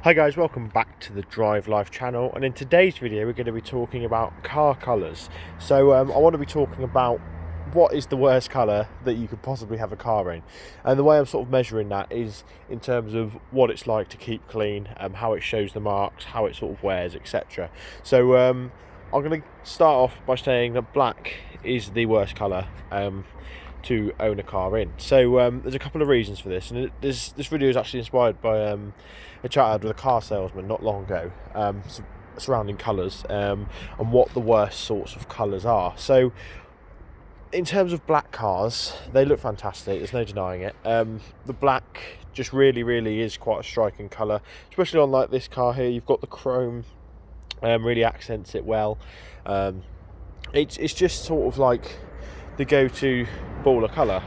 Hi guys, welcome back to the Drive Life channel, and in today's video we're going to be talking about car colours. So I want to be talking about what is the worst colour that you could possibly have a car in, and the way I'm sort of measuring that is in terms of what it's like to keep clean, how it shows the marks, how it sort of wears, etc. So I'm going to start off by saying that black is the worst colour to own a car in. So there's a couple of reasons for this, and this video is actually inspired by a chat I had with a car salesman not long ago, surrounding colours and what the worst sorts of colours are. So in terms of black cars, they look fantastic, there's no denying it. The black just really is quite a striking colour, especially on like this car here. You've got the chrome, really accents it well. It's just sort of like the go-to baller colour,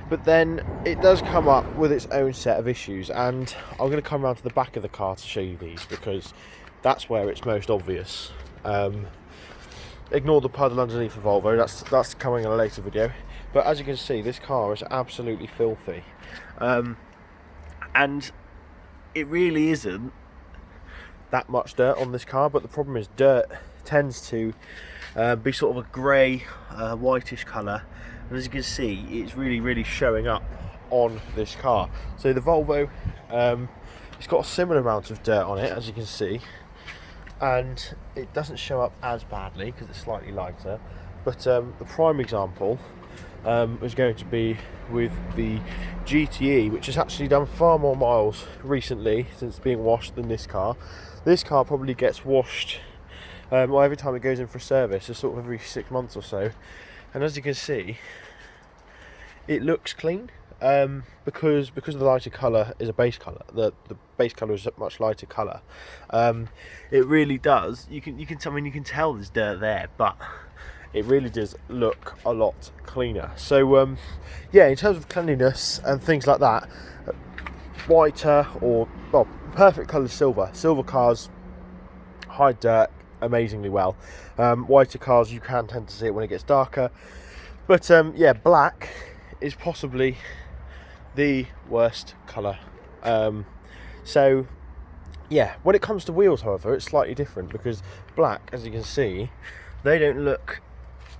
but then it does come up with its own set of issues, and I'm going to come around to the back of the car to show you these because that's where it's most obvious. Ignore the puddle underneath the Volvo, that's coming in a later video, but as you can see, this car is absolutely filthy, and it really isn't that much dirt on this car, but the problem is dirt tends to be sort of a grey, whitish colour, and as you can see, it's really showing up on this car. So the Volvo, it's got a similar amount of dirt on it, as you can see, and it doesn't show up as badly because it's slightly lighter. But the prime example is going to be with the GTE, which has actually done far more miles recently since being washed than this car. This car probably gets washed every time it goes in for a service, it's sort of every 6 months or so, and as you can see, it looks clean, because of the lighter colour is a base colour. The base colour is a much lighter colour. It really does. You can tell there's dirt there, but it really does look a lot cleaner. So yeah, in terms of cleanliness and things like that, whiter or perfect colour silver cars hide dirt amazingly well. Whiter cars, you can tend to see it when it gets darker, but yeah, black is possibly the worst colour. So yeah, when it comes to wheels, however, it's slightly different, because black, as you can see, they don't look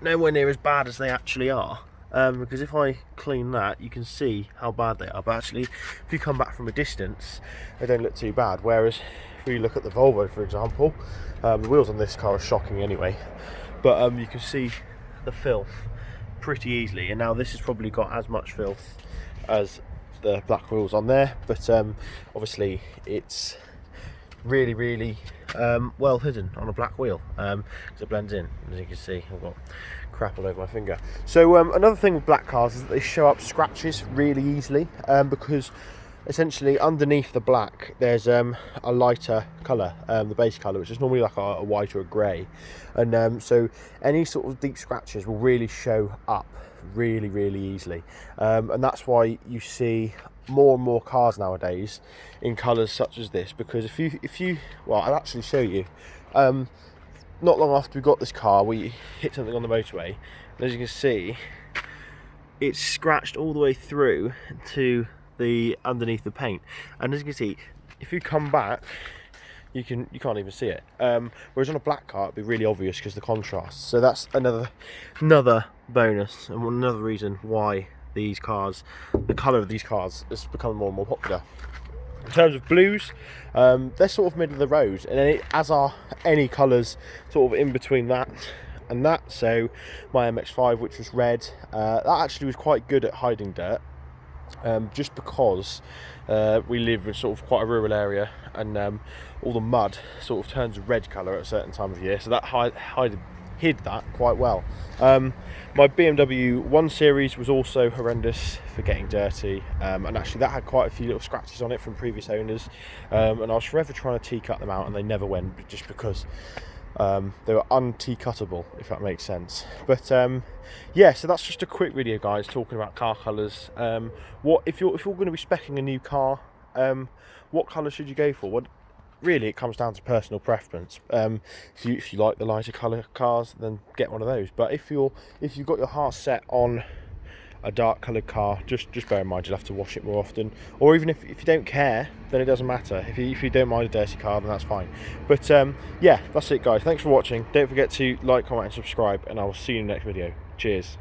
nowhere near as bad as they actually are. Because if I clean that, you can see how bad they are, but actually if you come back from a distance, they don't look too bad. Whereas if we look at the Volvo, for example, the wheels on this car are shocking anyway, but you can see the filth pretty easily, and now this has probably got as much filth as the black wheels on there, but obviously it's really well hidden on a black wheel, because it blends in. As you can see, I've got crap all over my finger. So another thing with black cars is that they show up scratches really easily, because essentially underneath the black there's a lighter colour, the base colour, which is normally like a white or a grey, and so any sort of deep scratches will really show up really easily, and that's why you see more and more cars nowadays in colours such as this, because if you well, I'll actually show you. Not long after we got this car, we hit something on the motorway, and as you can see, it's scratched all the way through to the underneath the paint, and as you can see, if you come back, you can't even see it, whereas on a black car it'd be really obvious because of the contrast. So that's another bonus, and another reason why these cars, the colour of these cars, is becoming more and more popular. In terms of blues, they're sort of middle of the road, and as are any colours sort of in between that and that. So my MX-5, which was red, that actually was quite good at hiding dirt, just because we live in sort of quite a rural area, and all the mud sort of turns a red colour at a certain time of year, so that hid that quite well. My BMW 1 Series was also horrendous for getting dirty, and actually that had quite a few little scratches on it from previous owners, and I was forever trying to tea-cut them out, and they never went, just because they were un-tea-cuttable, if that makes sense. But yeah, so that's just a quick video, guys, talking about car colours. What if you're going to be speccing a new car, what colour should you go for? What really, it comes down to personal preference. If you like the lighter colour cars, then get one of those. But if you've got your heart set on a dark coloured car, just bear in mind you'll have to wash it more often. Or even if you don't care, then it doesn't matter. If you don't mind a dirty car, then that's fine. But yeah, that's it guys. Thanks for watching. Don't forget to like, comment and subscribe, and I will see you in the next video. Cheers.